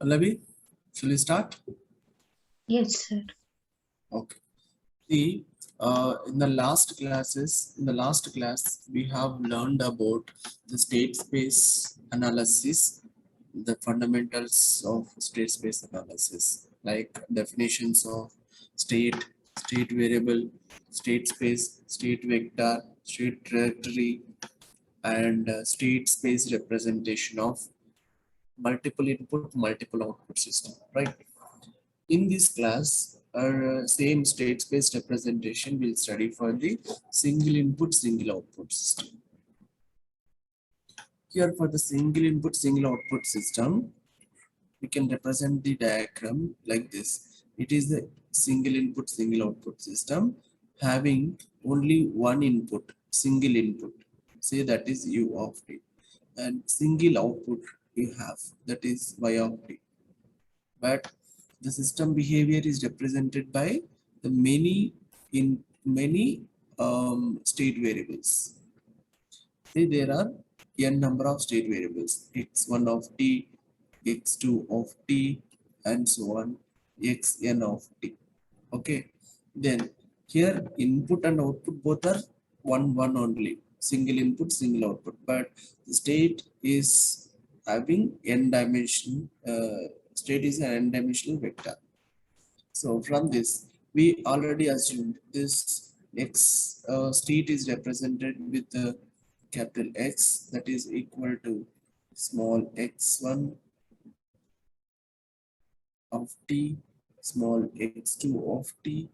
Pallavi, shall we start? Yes, sir. Okay. See, in the last class, we have learned about the state space analysis, the fundamentals of state space analysis, like definitions of state, state variable, state space, state vector, state trajectory, and state space representation of multiple input, multiple output system, right? In this class, our same state space representation will study for the single input, single output system. Here for the single input, single output system, we can represent the diagram like this. It is the single input, single output system having only one input, single input. Say that is U of t. And single output you have, that is Y of t. But the system behavior is represented by the many state variables. See, there are n number of state variables, x1 of t, x2 of t, and so on, xn of t. Okay, then here input and output both are one only, single input, single output, but the state is having n dimension. State is an n dimensional vector. So from this we already assumed this x state is represented with the capital X, that is equal to small x1 of t, small x2 of t,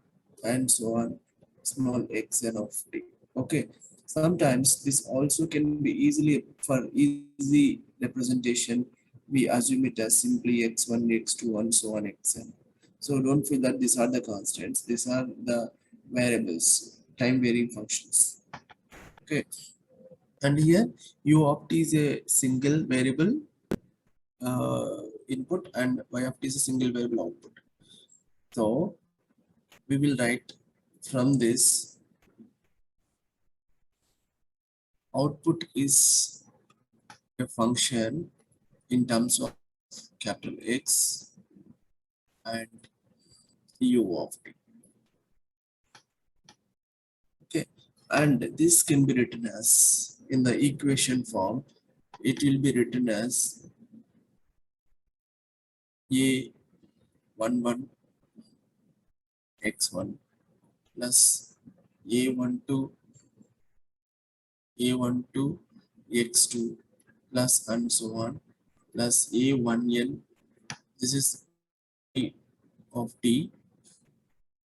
and so on, small xn of t. Okay, sometimes this also can be easily, for easy representation, we assume it as simply x1, x2, and so on, xn. So don't feel that these are the constants, these are the variables, time varying functions. Okay, and here u of t is a single variable input and y of t is a single variable output. So we will write from this, output is a function in terms of capital X and u of t. Okay, and this can be written as, in the equation form, it will be written as a11 x1 plus a12 x2 plus and so on plus a1n, this is t of t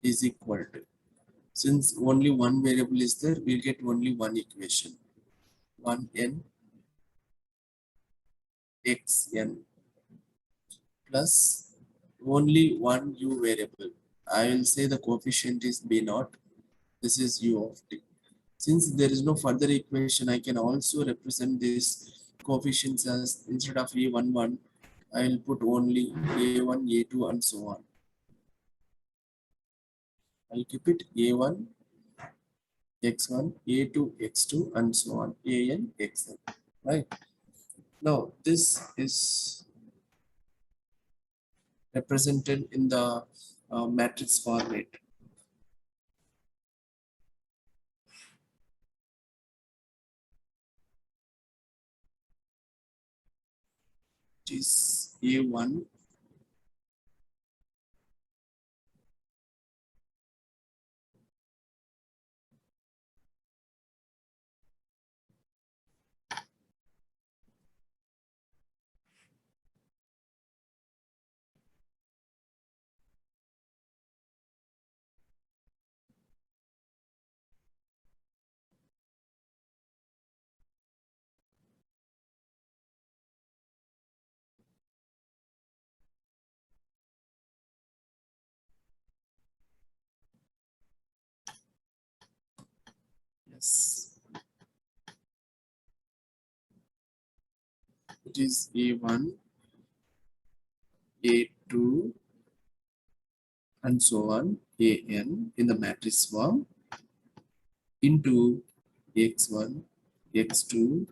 is equal to, since only one variable is there, we'll get only one equation, 1n xn plus only one u variable. I will say the coefficient is b naught, this is u of t. Since there is no further equation, I can also represent this coefficients as, instead of a11, I will put only a1, a2, and so on. I'll keep it a1, x1, a2, x2, and so on, an, xn. Right? Now, this is represented in the matrix format. It is a1, yes, it is a1, a2, and so on, an in the matrix form, into x1, x2,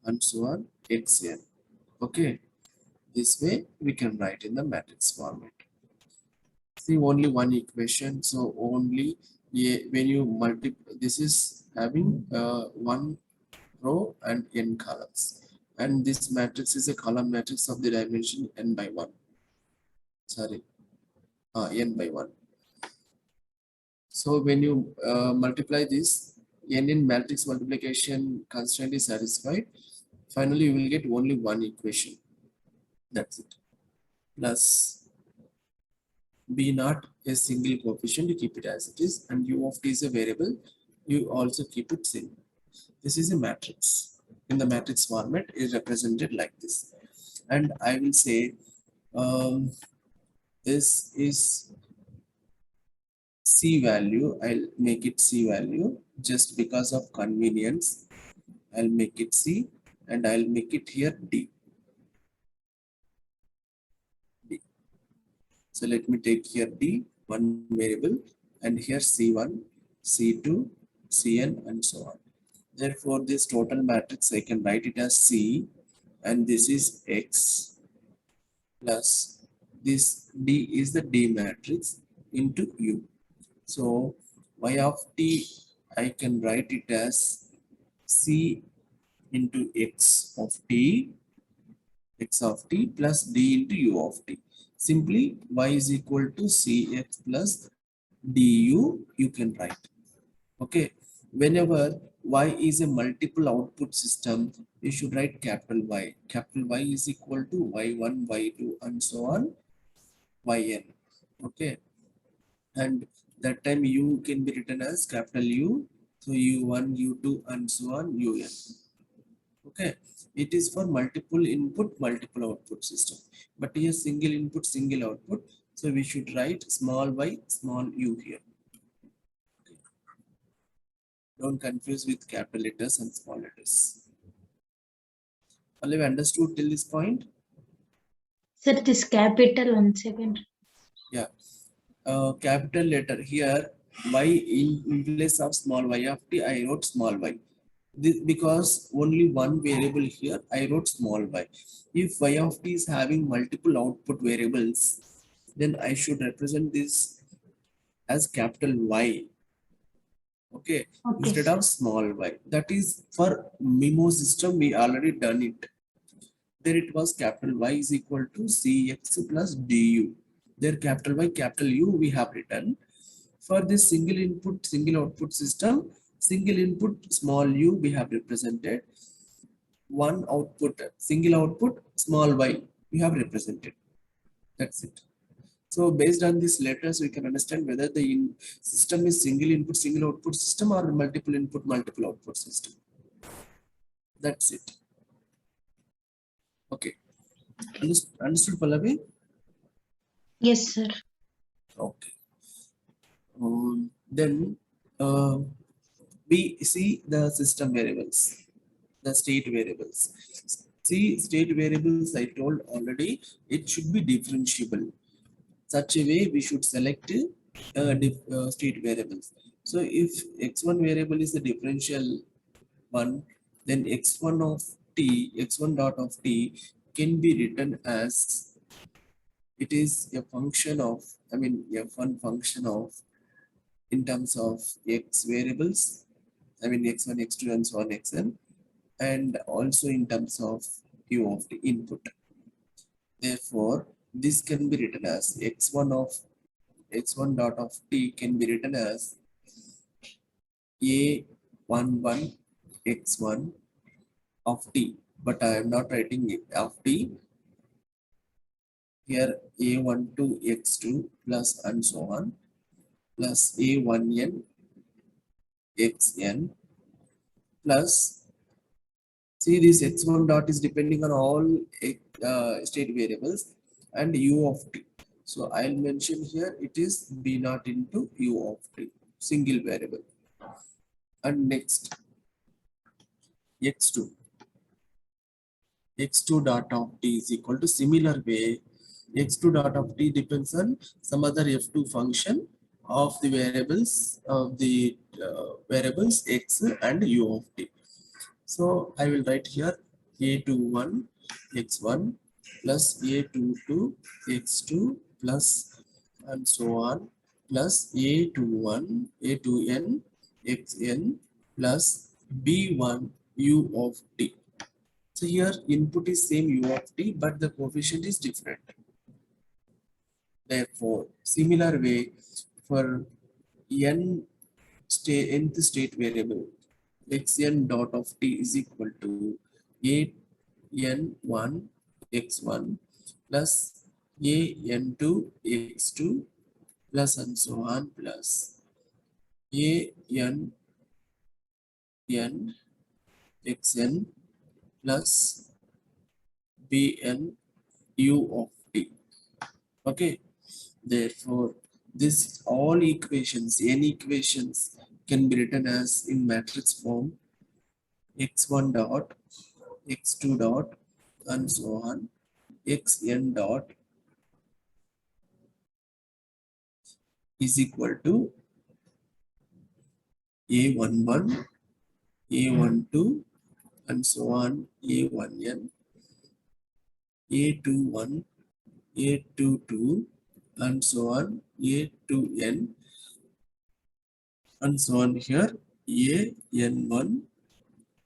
and so on, xn. Okay, This way we can write in the matrix format. See only one equation, so only when you multiply, this is having one row and n columns, and this matrix is a column matrix of the dimension n by 1. Sorry, n by 1. So when you multiply this, n in matrix multiplication constraint is satisfied. Finally, you will get only one equation. That's it. Plus b naught a single coefficient, you keep it as it is, and u of t is a variable, you also keep it same. This is a matrix. In the matrix format is represented like this. And I will say this is C value. I'll make it C value just because of convenience. I'll make it C and I'll make it here D. D. So let me take here D, one variable, and here C1, C2, Cn, and so on. Therefore, this total matrix I can write it as C, and this is X plus this D is the D matrix into U. So y of t I can write it as C into X of t plus D into U of t. Simply y is equal to Cx plus du you can write. Okay. Whenever y is a multiple output system, you should write capital Y. Capital Y is equal to y1, y2, and so on, yn. Okay. And that time u can be written as capital U. So u1, u2, and so on, un. Okay. It is for multiple input, multiple output system. But here single input, single output. So we should write small y, small u here. Don't confuse with capital letters and small letters. All have understood till this point? Sir, this capital, 1 second. Yeah. Capital letter here, y in place of small y of t, I wrote small y. This, because only one variable here, I wrote small y. If y of t is having multiple output variables, then I should represent this as capital Y. Okay, instead of small y. That is for MIMO system, we already done it. There it was capital Y is equal to Cx plus du. There capital Y, capital U we have written. For this single input, single output system, single input small u we have represented. One output, single output small y we have represented. That's it. So based on these letters, we can understand whether the system is single input, single output system or multiple input, multiple output system. That's it. Okay. Understood, Pallavi? Yes, sir. Okay. Then we see the system variables, the state variables. See, state variables I told already, it should be differentiable. Such a way we should select state variables. So if x1 variable is the differential one, then x1 of t, x1 dot of t can be written as it is a function of, I mean, f1 function of in terms of x variables, I mean x1, x2, and so on, xn, and also in terms of u of the input. Therefore, this can be written as x1 dot of t can be written as a11 x1 of t, but I am not writing it of t. Here a12 x2 plus and so on plus a1n xn plus, see this x1 dot is depending on all state variables and u of t. So I'll mention here it is b naught into u of t, single variable. And next x2 dot of t is equal to, similar way x2 dot of t depends on some other f2 function of the variables x and u of t. So I will write here a21 x1 plus a22 x2 plus and so on plus a21 a2n xn plus b1 u of t. So here input is same u of t, but the coefficient is different. Therefore, similar way for n nth state variable xn dot of t is equal to a n1 x1 plus a n2 x2 plus and so on plus a n n xn plus bn u of t. Okay, therefore this all equations, n equations can be written as in matrix form x1 dot x2 dot and so on xn dot is equal to a11 a12 and so on a1n a21 a22 and so on a2n and so on here an1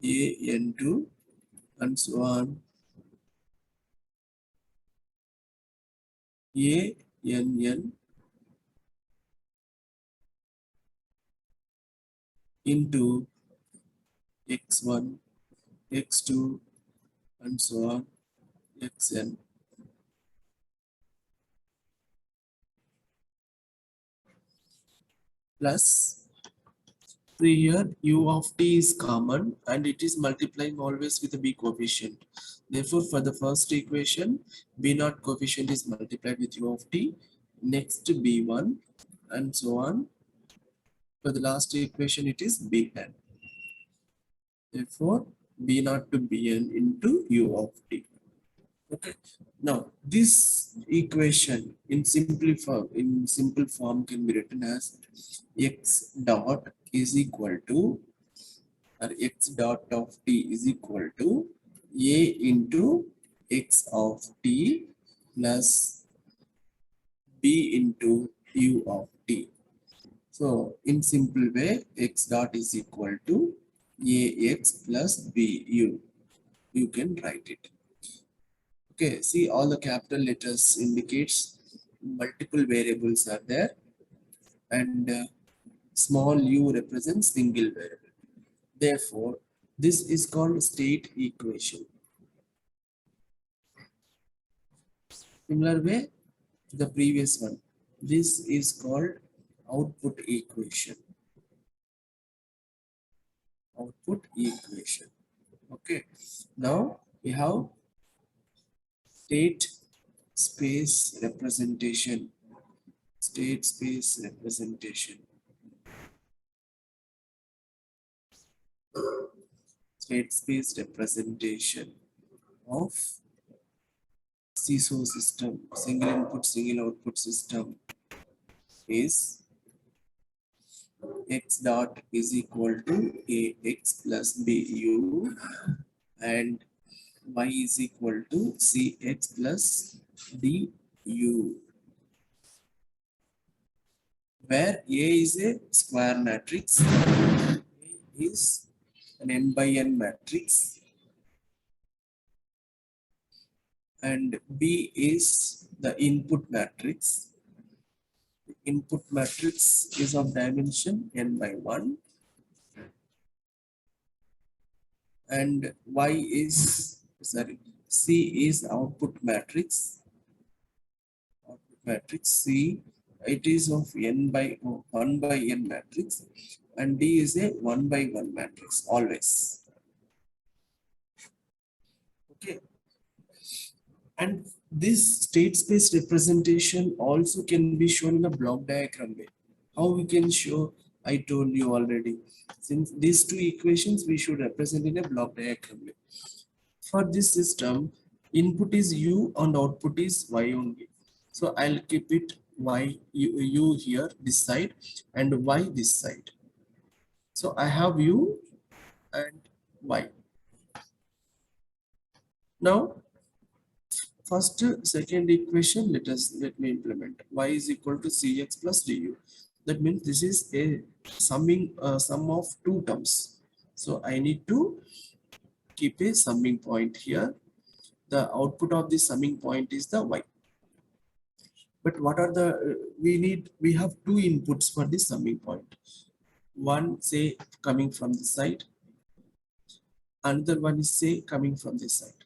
an2 and so on ann into x1 x2 and so on xn plus. So here u of t is common and it is multiplying always with a b coefficient. Therefore, for the first equation, b naught coefficient is multiplied with u of t, next b1 and so on. For the last equation, it is bn. Therefore, b naught to bn into u of t. Okay. Now, this equation in simple form can be written as x dot is equal to or x dot of t is equal to a into x of t plus b into u of t. So in simple way, x dot is equal to ax plus bu. You can write it. Okay, see all the capital letters indicates multiple variables are there and small u represents single variable. Therefore, this is called state equation. Similar way to the previous one, this is called output equation. Output equation. Okay, now we have state space representation. State space representation. State space representation of SISO system, single input, single output system is x dot is equal to ax plus bu and y is equal to cx plus du, where A is a square matrix, A is an n by n matrix, and B is the input matrix. The input matrix is of dimension n by 1, and Y is, sorry, C is output matrix. Output matrix C, it is of n by 1 by n matrix, and D is a 1 by 1 matrix always. Okay. And this state space representation also can be shown in a block diagram way. How we can show, I told you already. Since these two equations we should represent in a block diagram way. For this system, input is u and output is y only. So I'll keep it y u here this side and y this side. So I have u and y. Now first second equation, let me implement y is equal to cx plus du. That means this is a sum of two terms. So I need to keep a summing point here. The output of the summing point is the y. But what are the we have two inputs for the summing point. One say coming from the side, another one is say coming from this side.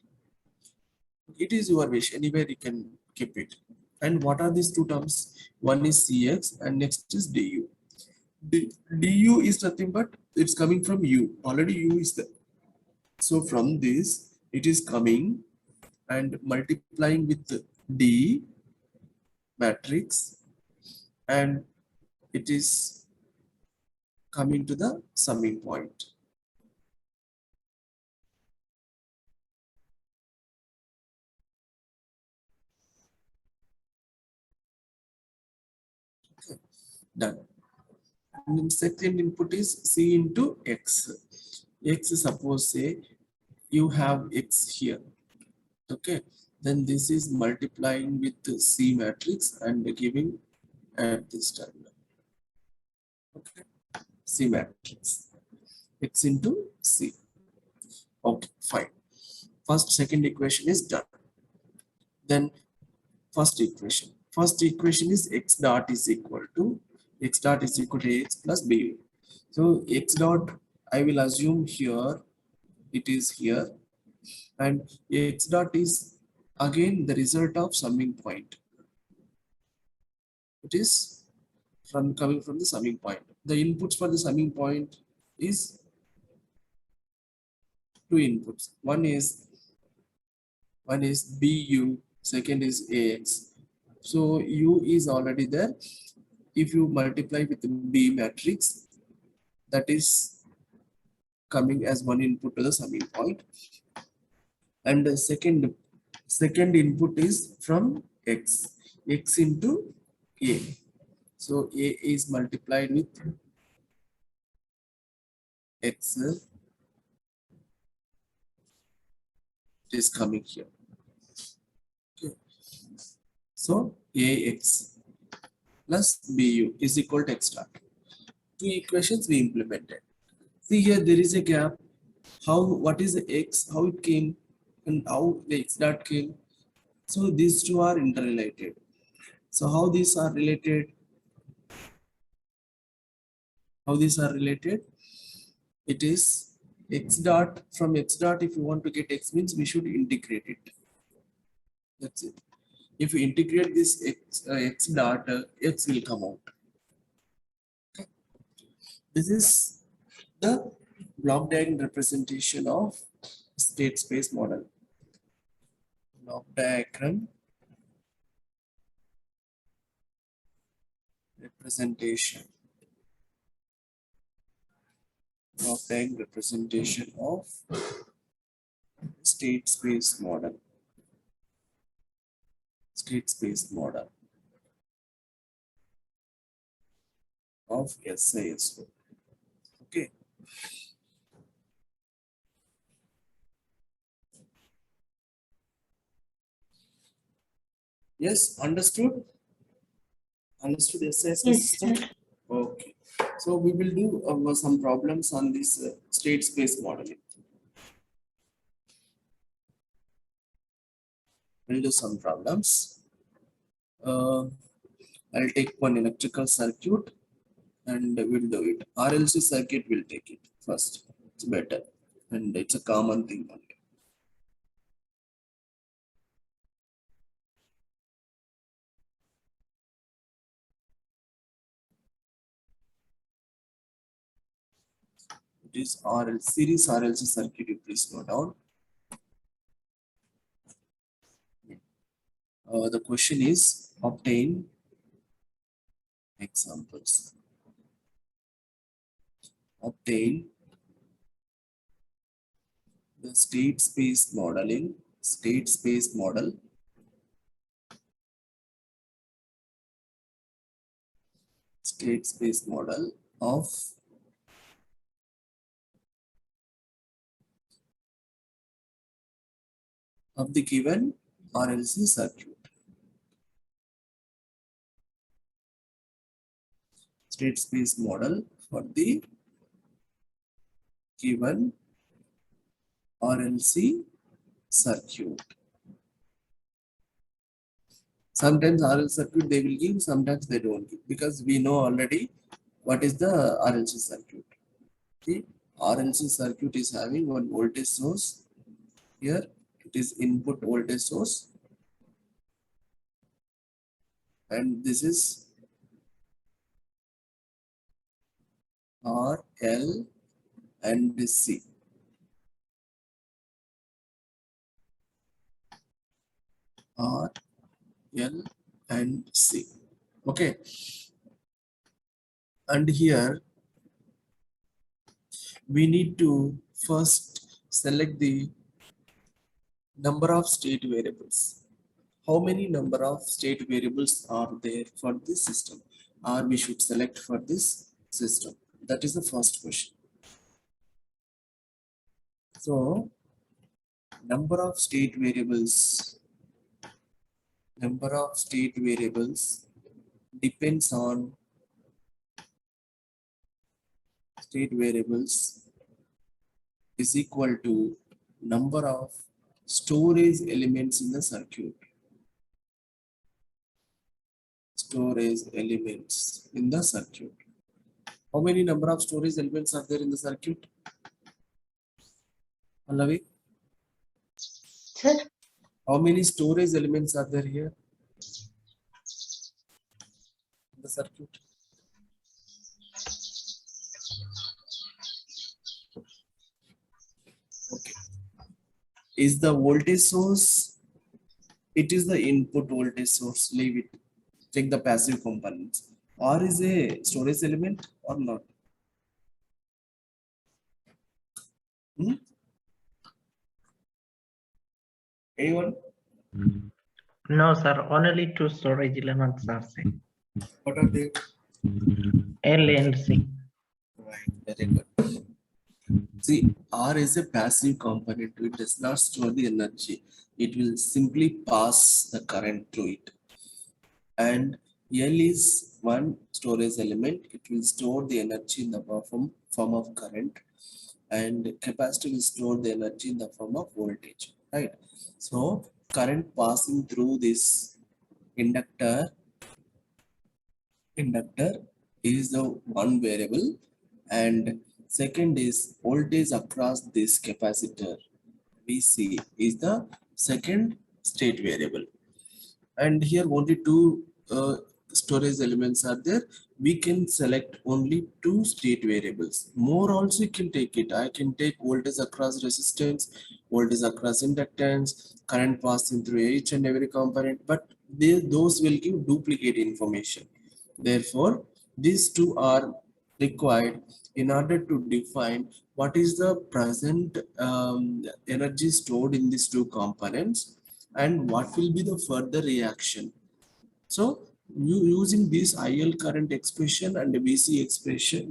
It is your wish, anywhere you can keep it. And what are these two terms? One is cx and next is du. Du is nothing but it's coming from u, already u is there. So from this it is coming and multiplying with d matrix, and it is coming to the summing point. Okay, done. And then second input is c into x. X, suppose say you have x here. Okay, then this is multiplying with the c matrix and giving at this terminal. Okay, c matrix x into c. Okay, fine. First second equation is done. Then first equation is x dot is equal to ax plus bu. So x dot I will assume here, it is here, and x dot is again the result of summing point. It is from coming from the summing point. The inputs for the summing point is two inputs. One is bu, second is ax. So u is already there. If you multiply with the b matrix, that is coming as one input to the summing point. And the second input is from x into a. So a is multiplied with x, it is coming here. Okay. So ax plus bu is equal to x dot. Two equations we implemented. See here there is a gap. What is the x, how it came, and how the x dot came. So these two are interrelated. So how these are related? It is x dot, from x dot, if you want to get x means we should integrate it. That's it. If you integrate this x dot, x will come out. Okay. This is the block diagram representation of state space model. Block diagram representation. Block diagram representation of state space model. State space model of SISO. Okay. Yes, understood? Understood SISO Yes, system? sir. Okay. So we will do some problems on this state space modeling. We'll do some problems. I'll take one electrical circuit and we'll do it. RLC circuit will take it first. It's better and it's a common thing only. It is RL series RLC circuit. You please note down. The question is obtain examples. Obtain the state space modeling, state space model of the given RLC circuit. State space model for the given RLC circuit. Sometimes RLC circuit they will give, sometimes they don't give, because we know already what is the RLC circuit. The RLC circuit is having one voltage source. Here it is input voltage source, and this is R, L, and C. R, L, and C. Okay. And here we need to first select the number of state variables. How many number of state variables are there for this system, or we should select for this system? That is the first question. So number of state variables depends on state variables is equal to number of storage elements in the circuit. Storage elements in the circuit. How many number of storage elements are there in the circuit? Pallavi? Sir, How many storage elements are there here in the circuit? Okay. Is the voltage source? It is the input voltage source. Leave it. Check the passive components. Or is a storage element or not? Anyone? No, sir. Only two storage elements are same. What are they? L and C. Right. Very good. See, R is a passive component. It does not store the energy. It will simply pass the current through it. And L is one storage element. It will store the energy in the form of current, and capacitor will store the energy in the form of voltage, right? So current passing through this inductor is the one variable, and second is voltage across this capacitor VC is the second state variable. And here only two storage elements are there. We can select only two state variables. More also you can take it. I can take voltage across resistance, voltage across inductance, current passing through each and every component, but those will give duplicate information. Therefore, these two are required in order to define what is the present energy stored in these two components and what will be the further reaction. So using this IL current expression and VC expression,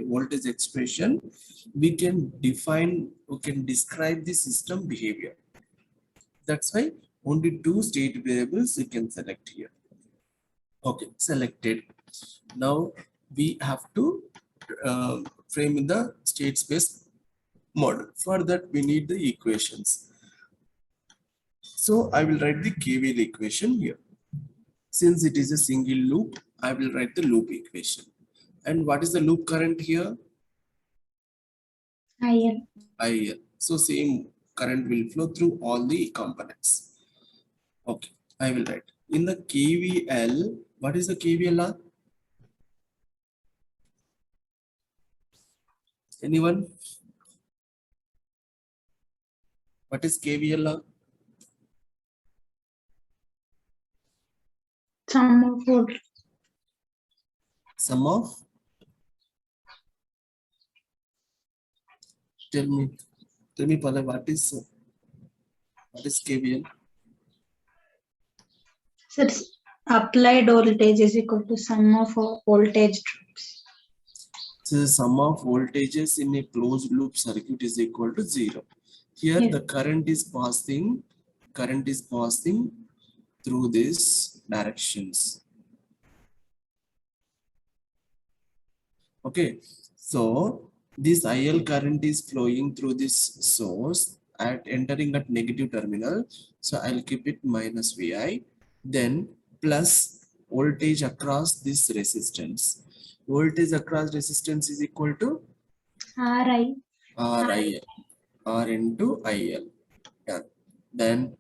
voltage expression, we can describe the system behavior. That's why only two state variables you can select here. Okay, selected. Now we have to frame in the state space model. For that we need the equations. So I will write the KVL equation here. Since it is a single loop, I will write the loop equation. And what is the loop current here? IL. IL. So same current will flow through all the components. Okay, I will write. In the KVL, what is the KVL? Anyone? What is KVL? Sum of voltage. Sum of? Tell me, Pala, what is KVL? Sir, applied voltage is equal to sum of voltage drops. So the sum of voltages in a closed loop circuit is equal to 0. Here Yes. the current is passing current is passing through these directions. Okay, so this IL current is flowing through this source at entering at negative terminal. So I'll keep it minus VI, then plus voltage across this resistance. Voltage across resistance is equal to RI RIL, R into IL. Yeah. Then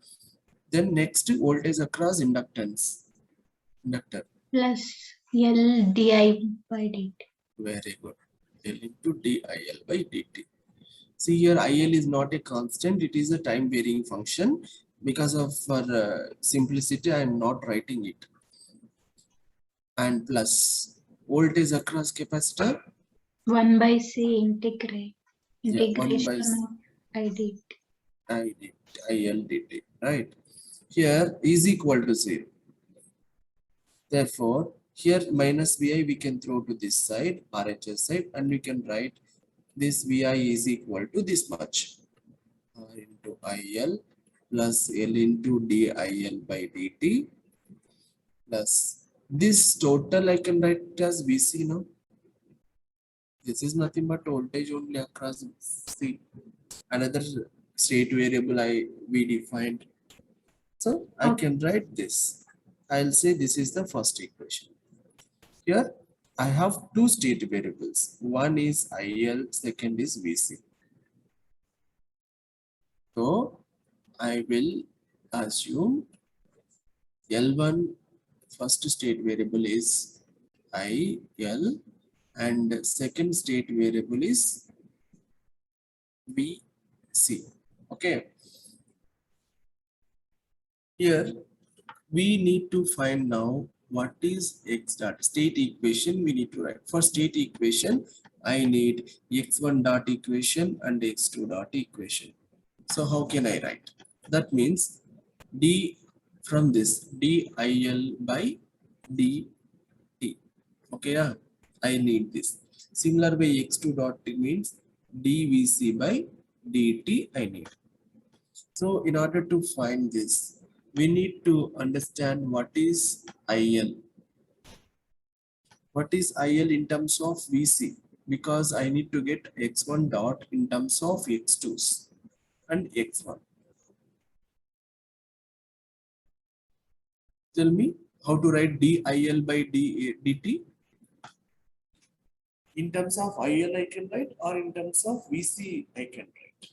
next voltage across inductor. plus LDI by dt. Very good. L into DIL by dt. See here, IL is not a constant, it is a time varying function. Because of for simplicity, I am not writing it. And plus voltage across capacitor, 1 by C integrate. yeah, 1 by Integration of I dt. IL dt, right? Here is equal to 0. Therefore, here minus VI we can throw to this side, RHS side, and we can write this VI is equal to this much. R into IL plus L into DIL by dt plus this total I can write it as VC now. This is nothing but voltage only across C. Another state variable we defined. So I can write this. I'll say this is the first equation. Here I have two state variables. One is IL, second is VC. So I will assume L1 first state variable is IL and second state variable is VC. Okay. Here we need to find now what is X dot state equation we need to write. For state equation, I need X1 dot equation and X2 dot equation. So how can I write? That means D from this DIL by dt. Okay, yeah, I need this. Similar way X2 dot means dVC by dt I need. So in order to find this, we need to understand what is IL. What is IL in terms of VC? Because I need to get X1 dot in terms of X2s and X1. Tell me how to write DIL by dt. In terms of IL I can write, or in terms of VC I can write.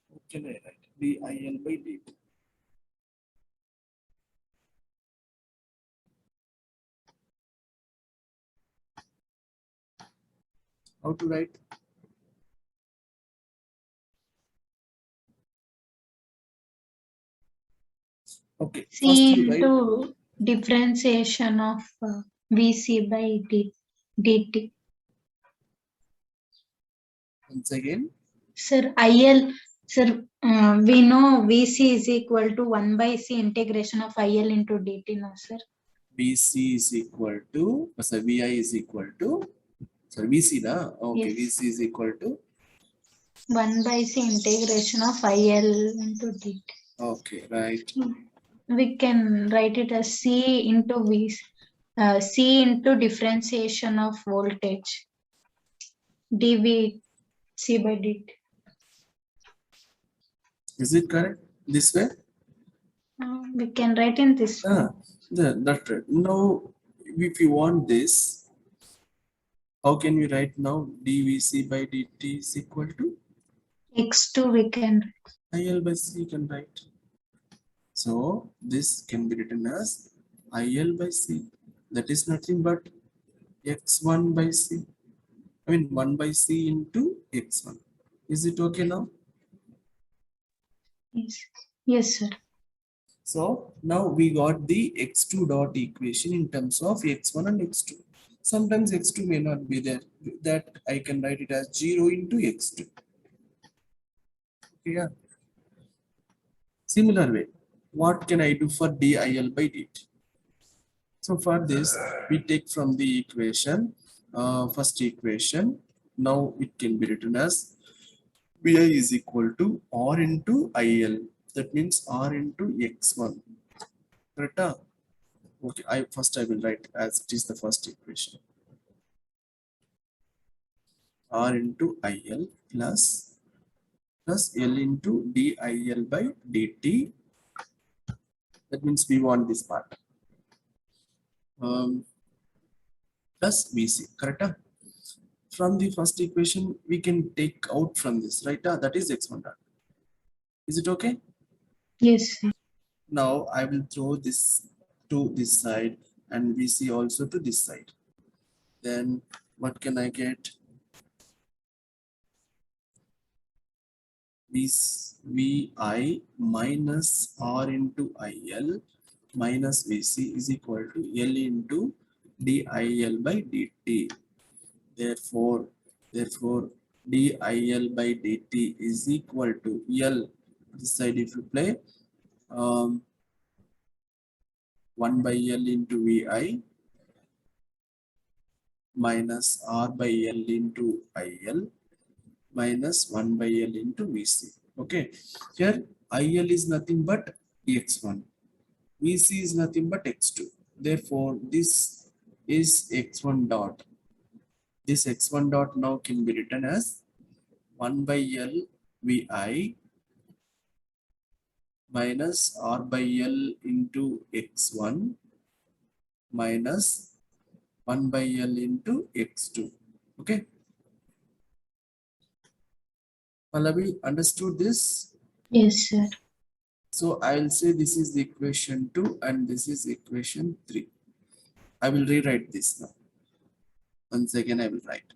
How can I write DIL by dt? How to write? Okay, C first you write into differentiation of VC by dt. once again. Sir, IL, sir, we know VC is equal to 1 by C integration of IL into dt, no, sir? VC is equal to, VI is equal to, sorry, VC na? Okay, Yes. VC is equal to, 1 by C integration of IL into dt. okay, right. We can write it as C into V, C into differentiation of voltage, dV C by dt. Is it correct? This way? We can write in this way. That's right. Now, if you want this, how can we write now? dVC by dt is equal to X2 we can IL by C you can write. So this can be written as IL by C. That is nothing but X1 by C. I mean 1 by C into X1. Is it okay now? yes. Yes, sir. So now we got the X2 dot equation in terms of X1 and X2. Sometimes X2 may not be there. That I can write it as 0 into X2. Yeah. Similar way, what can I do for DIL by dt? So for this, we take from the equation, first equation. Now it can be written as Vi is equal to R into IL. That means R into X1. Correct? Okay, I will write as it is the first equation. R into IL plus L into DIL by dt. That means we want this part. Plus VC. Correct? From the first equation, we can take out from this, right? That is X1 dot. Is it okay? Yes, sir. Now I will throw this to this side and VC also to this side. Then what can I get? VI minus R into IL minus VC is equal to L into DIL by dt. Therefore, DIL by dt is equal to L. This side if you play 1 by L into VI minus R by L into IL minus 1 by L into VC. Okay, here IL is nothing but X1. VC is nothing but X2. Therefore, this is X1 dot. This X1 dot now can be written as 1 by L VI minus R by L into X1 minus 1 by L into X2. Okay. Pallavi, understood this? Yes, sir. So I'll say this is the equation 2 and this is equation 3. I will rewrite this now. Once again, I will write.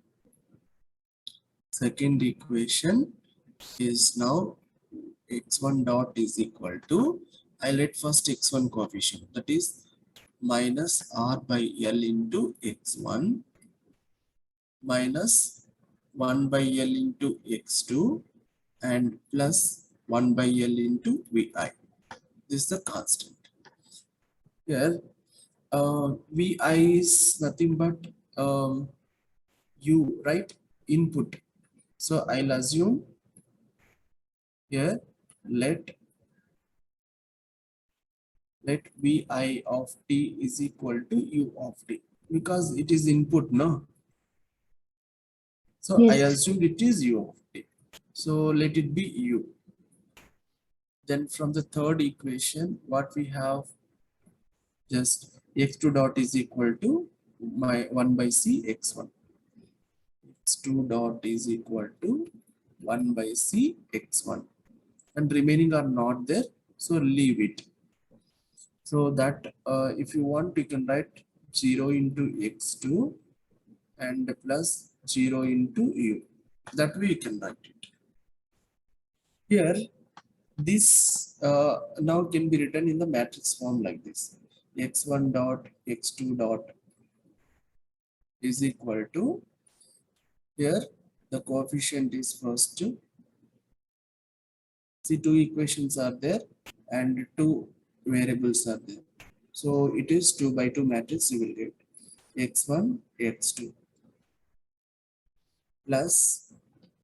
Second equation is now x1 dot is equal to, I let first x1 coefficient, that is minus R by L into x1 minus 1 by L into x2 and plus 1 by L into VI. This is the constant. Here, VI is nothing but U, right? Input. So I'll assume here let VI of t is equal to U of t because it is input, no? So I Yes. assumed it is U of t. So let it be U. Then from the third equation, what we have, just x2 dot is equal to my 1 by C x1. x2 dot is equal to 1 by C x1. And remaining are not there, so leave it. So that if you want, you can write 0 into x2 and plus 0 into U. That way you can write it. Here, this now can be written in the matrix form like this. x1 dot x2 dot is equal to, here the coefficient is first. See, two equations are there and two variables are there. So it is 2 by 2 matrix. You will get x1 x2 plus,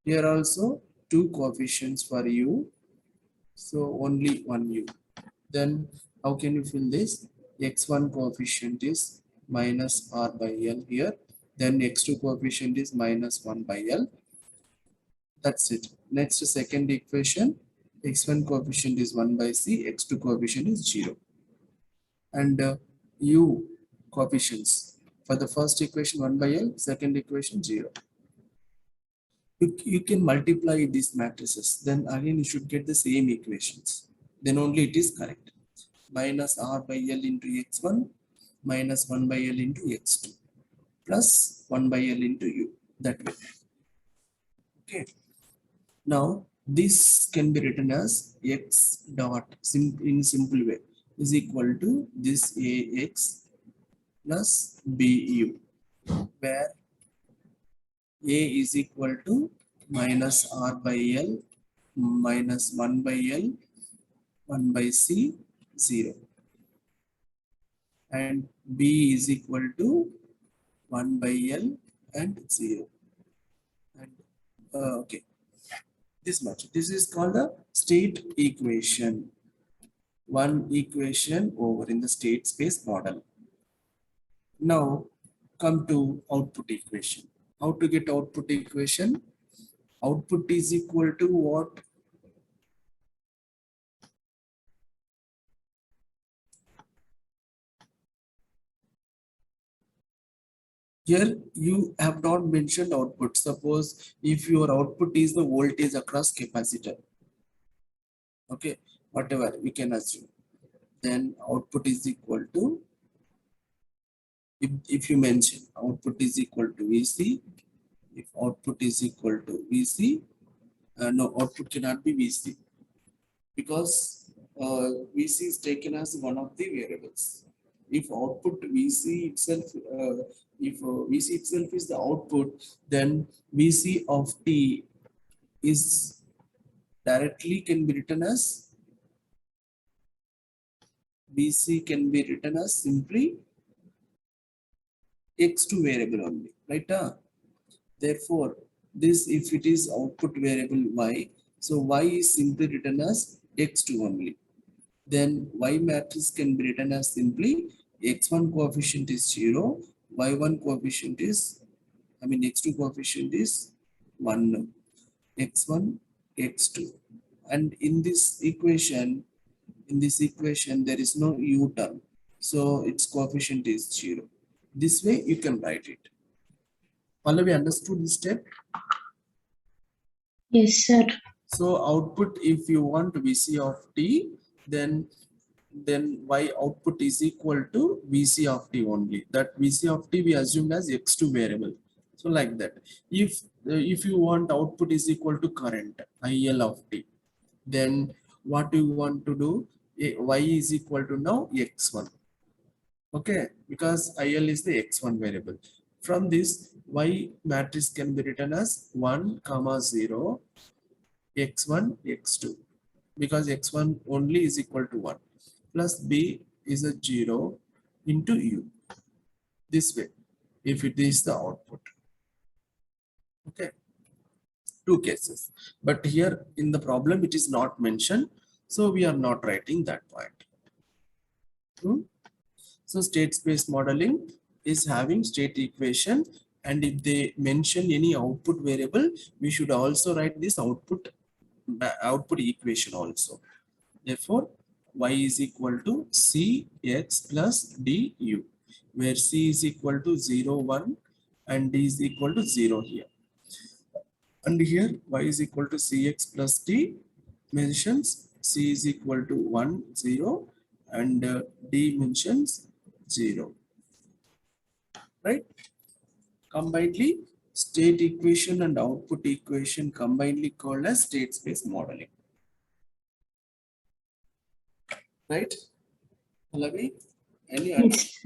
here also two coefficients for U, so only one U. Then how can you fill this? X1 coefficient is minus R by L here, then x2 coefficient is minus 1 by L. That's it. Next, second equation, x1 coefficient is 1 by C, x2 coefficient is 0. And U coefficients, for the first equation 1 by L, second equation 0. You can multiply these matrices, then again you should get the same equations. Then only it is correct. Minus R by L into x1 minus 1 by L into x2 plus 1 by L into U. That way. Okay. Now this can be written as x dot in simple way is equal to this AX plus BU, where A is equal to minus R by L minus 1 by L 1 by C 0, and B is equal to 1 by L and 0. And okay, this much. This is called the state equation. One equation over in the state space model. Now come to output equation. How to get output equation? Output is equal to what? Here you have not mentioned output. Suppose if your output is the voltage across capacitor. Okay, whatever we can assume. Then output is equal to, if you mention output is equal to VC, if output is equal to VC, no, output cannot be VC because VC is taken as one of the variables. If output VC itself, if VC itself is the output, then VC of T is directly can be written as VC can be written as simply X2 variable only, right? Therefore, this if it is output variable Y, so Y is simply written as X2 only. Then Y matrix can be written as simply X1 coefficient is 0, Y1 coefficient is, X2 coefficient is 1, X1, X2. And in this equation, there is no U term. So its coefficient is 0. This way you can write it. Pallavi, understood this step? Yes, sir. So output, if you want VC of T, then Y output is equal to VC of T only. That VC of T we assume as X2 variable. So like that. If you want output is equal to current IL of T, then what you want to do? Y is equal to now X1. Okay, because IL is the X1 variable. From this, Y matrix can be written as 1, 0, X1, X2, because X1 only is equal to 1, plus B is a 0 into U. This way, if it is the output. Okay, two cases. But here in the problem, it is not mentioned. So we are not writing that point. So state space modeling is having state equation, and if they mention any output variable, we should also write this output equation also. Therefore, y is equal to cx plus du, where c is equal to 0, 1 and d is equal to 0 here. And here y is equal to cx plus d mentions c is equal to 1, 0 and d mentions 0. Right? Combinedly, state equation and output equation combinedly called as state space modeling. Right? Pallavi, Yes.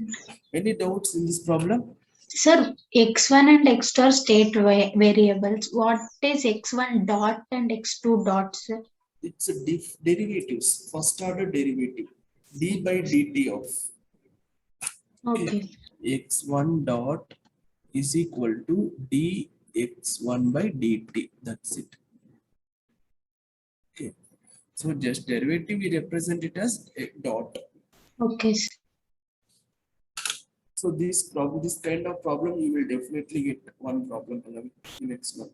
any doubts in this problem? Sir, x1 and x2 are state variables. What is x1 dot and x2 dot, sir? It's a derivatives, first order derivative, d by dt of Okay. x1 dot is equal to dx1 by dt. That's it. Okay. So just derivative, we represent it as a dot. Okay, sir. So this kind of problem, you will definitely get one problem in next month.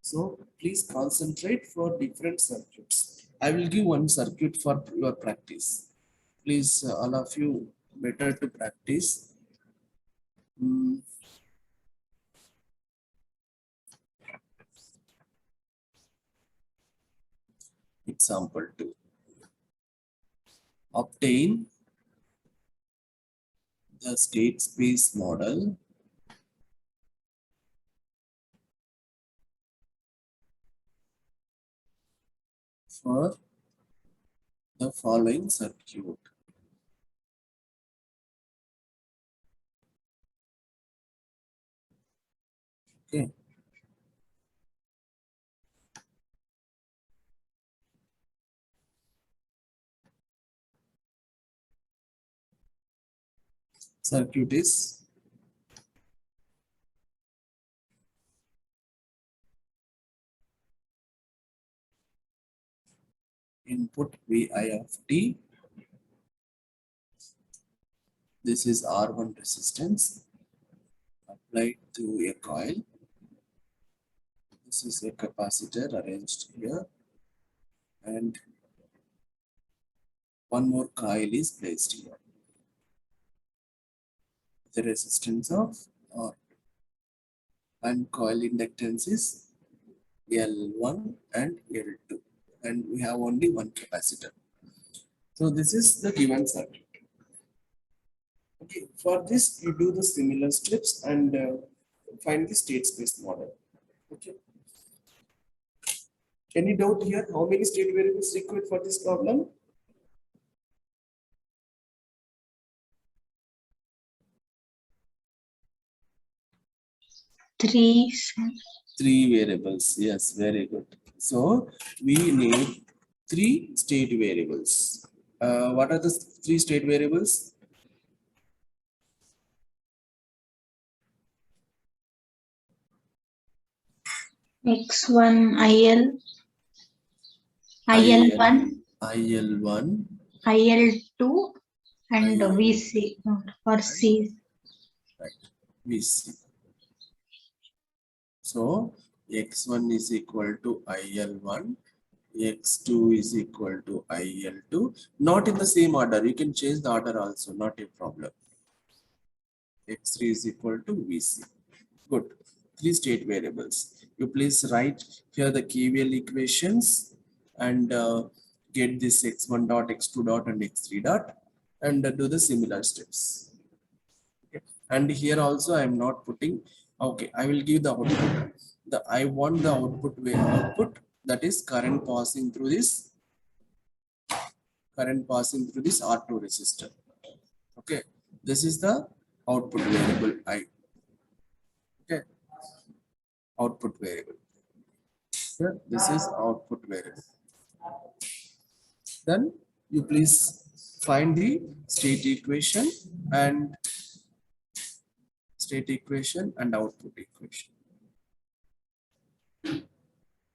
So please concentrate for different circuits. I will give one circuit for your practice. Please, all of you, better to practice. Example 2. Obtain the state space model for the following circuit. Okay. Circuit is input Vi of t. This is R1 resistance applied to a coil. This is a capacitor arranged here, and one more coil is placed here. The resistance of R, and coil inductance is L1 and L2, and we have only one capacitor. So this is the given circuit. Okay, for this you do the similar steps and find the state space model. Okay. Any doubt here? How many state variables required for this problem? Three. Three variables. Yes, very good. So we need three state variables. What are the three state variables? X1 IL, IL1, IL1, IL2, and IL. VC or C. Right, VC. So X1 is equal to IL1, X2 is equal to IL2. Not in the same order. You can change the order also, not a problem. X3 is equal to VC. Good. Three state variables. You please write here the KVL equations and get this X1 dot, X2 dot, and X3 dot, and do the similar steps. Okay. And here also I am not putting. Okay, I will give the output. I want the output that is current passing through this R2 resistor. Okay, this is the output variable I. Okay, output variable. Here, this is output variable. Then you please find the state equation and output equation.